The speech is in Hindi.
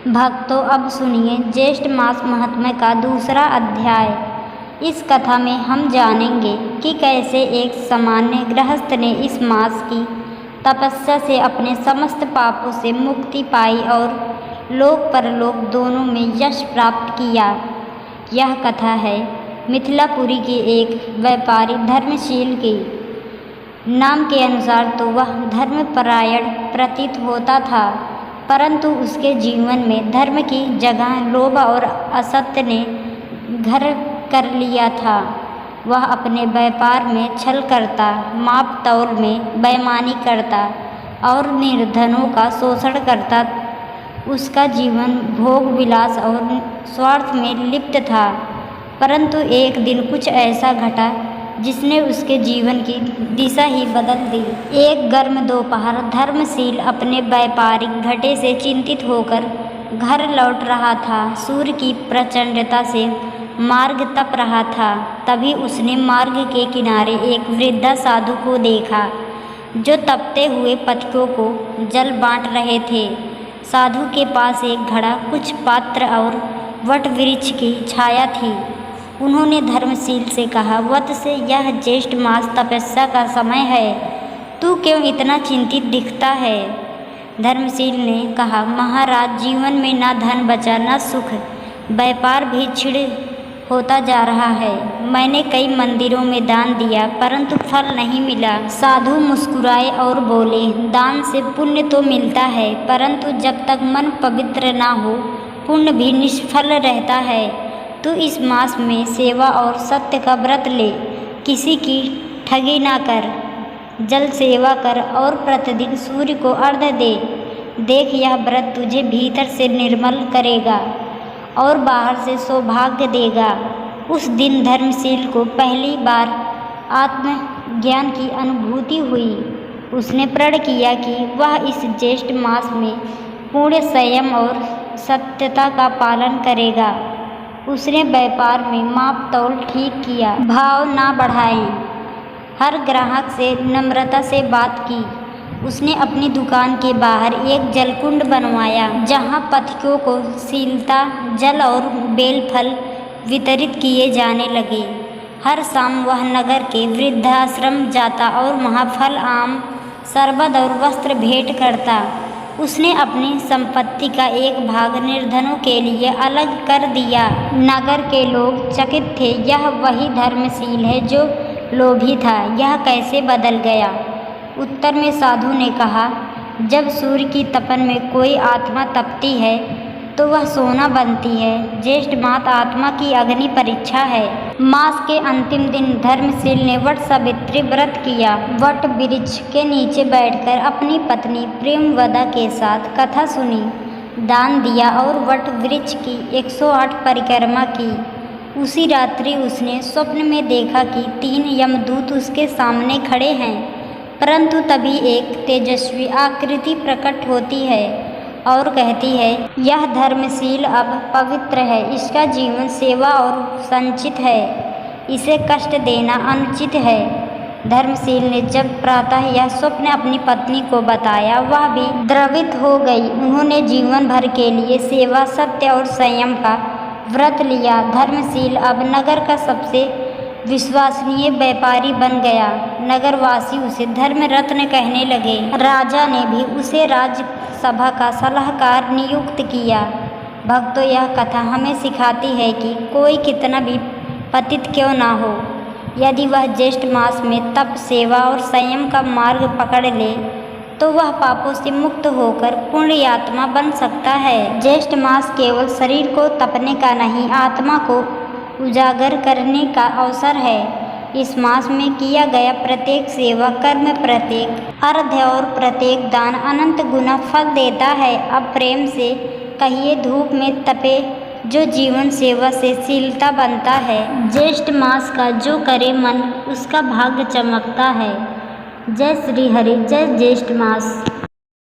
भक्तों, अब सुनिए ज्येष्ठ मास महात्म्य का दूसरा अध्याय। इस कथा में हम जानेंगे कि कैसे एक सामान्य गृहस्थ ने इस मास की तपस्या से अपने समस्त पापों से मुक्ति पाई और लोक परलोक दोनों में यश प्राप्त किया। यह कथा है मिथिलापुरी के एक व्यापारी धर्मशील की। नाम के अनुसार तो वह धर्मपरायण प्रतीत होता था, परंतु उसके जीवन में धर्म की जगह लोभ और असत्य ने घर कर लिया था। वह अपने व्यापार में छल करता, माप तौल में बेईमानी करता और निर्धनों का शोषण करता। उसका जीवन भोग विलास और स्वार्थ में लिप्त था। परंतु एक दिन कुछ ऐसा घटा जिसने उसके जीवन की दिशा ही बदल दी। एक गर्म दोपहर धर्मशील अपने व्यापारिक घाटे से चिंतित होकर घर लौट रहा था। सूर्य की प्रचंडता से मार्ग तप रहा था। तभी उसने मार्ग के किनारे एक वृद्धा साधु को देखा जो तपते हुए पथिकों को जल बांट रहे थे। साधु के पास एक घड़ा, कुछ पात्र और वट वृक्ष की छाया थी। उन्होंने धर्मशील से कहा, वत्स्य, यह ज्येष्ठ मास तपस्या का समय है, तू क्यों इतना चिंतित दिखता है? धर्मशील ने कहा, महाराज, जीवन में न धन बचा न सुख, व्यापार भी छिड़ होता जा रहा है। मैंने कई मंदिरों में दान दिया परंतु फल नहीं मिला। साधु मुस्कुराए और बोले, दान से पुण्य तो मिलता है, परंतु जब तक मन पवित्र ना हो पुण्य भी निष्फल रहता है। तू इस मास में सेवा और सत्य का व्रत ले, किसी की ठगी ना कर, जल सेवा कर और प्रतिदिन सूर्य को अर्घ्य दे। देख, यह व्रत तुझे भीतर से निर्मल करेगा और बाहर से सौभाग्य देगा। उस दिन धर्मशील को पहली बार आत्मज्ञान की अनुभूति हुई। उसने प्रण किया कि वह इस ज्येष्ठ मास में पूर्ण संयम और सत्यता का पालन करेगा। उसने व्यापार में माप तौल ठीक किया, भाव ना बढ़ाएं, हर ग्राहक से नम्रता से बात की। उसने अपनी दुकान के बाहर एक जलकुंड बनवाया जहां पथिकों को शीलता जल और बेलफल वितरित किए जाने लगे। हर शाम वह नगर के वृद्धाश्रम जाता और वहां फल, आम, शरबत और वस्त्र भेंट करता। उसने अपनी संपत्ति का एक भाग निर्धनों के लिए अलग कर दिया। नगर के लोग चकित थे, यह वही धर्मशील है जो लोभी था, यह कैसे बदल गया? उत्तर में साधु ने कहा, जब सूर्य की तपन में कोई आत्मा तपती है तो वह सोना बनती है। ज्येष्ठ मास आत्मा की अग्नि परीक्षा है। मास के अंतिम दिन धर्मशील ने वट सावित्री व्रत किया। वट वृक्ष के नीचे बैठकर अपनी पत्नी प्रेमवदा के साथ कथा सुनी, दान दिया और वट वृक्ष की 108 परिक्रमा की। उसी रात्रि उसने स्वप्न में देखा कि 3 यमदूत उसके सामने खड़े हैं, परंतु तभी एक तेजस्वी आकृति प्रकट होती है और कहती है, यह धर्मशील अब पवित्र है, इसका जीवन सेवा और संचित है, इसे कष्ट देना अनुचित है। धर्मशील ने जब प्रातः यह स्वप्न अपनी पत्नी को बताया, वह भी द्रवित हो गई। उन्होंने जीवन भर के लिए सेवा, सत्य और संयम का व्रत लिया। धर्मशील अब नगर का सबसे विश्वसनीय व्यापारी बन गया। नगरवासी उसे धर्म रत्न कहने लगे। राजा ने भी उसे राज्यसभा का सलाहकार नियुक्त किया। भक्तों, यह कथा हमें सिखाती है कि कोई कितना भी पतित क्यों ना हो, यदि वह ज्येष्ठ मास में तप, सेवा और संयम का मार्ग पकड़ ले तो वह पापों से मुक्त होकर पुण्य आत्मा बन सकता है। ज्येष्ठ मास केवल शरीर को तपने का नहीं, आत्मा को उजागर करने का अवसर है। इस मास में किया गया प्रत्येक सेवा कर्म, प्रत्येक अर्घ्य और प्रत्येक दान अनंत गुना फल देता है। अब प्रेम से कहिए, धूप में तपे जो जीवन सेवा से शीलता बनता है। ज्येष्ठ मास का जो करे मन, उसका भाग्य चमकता है। जय श्री हरि, जय ज्येष्ठ मास।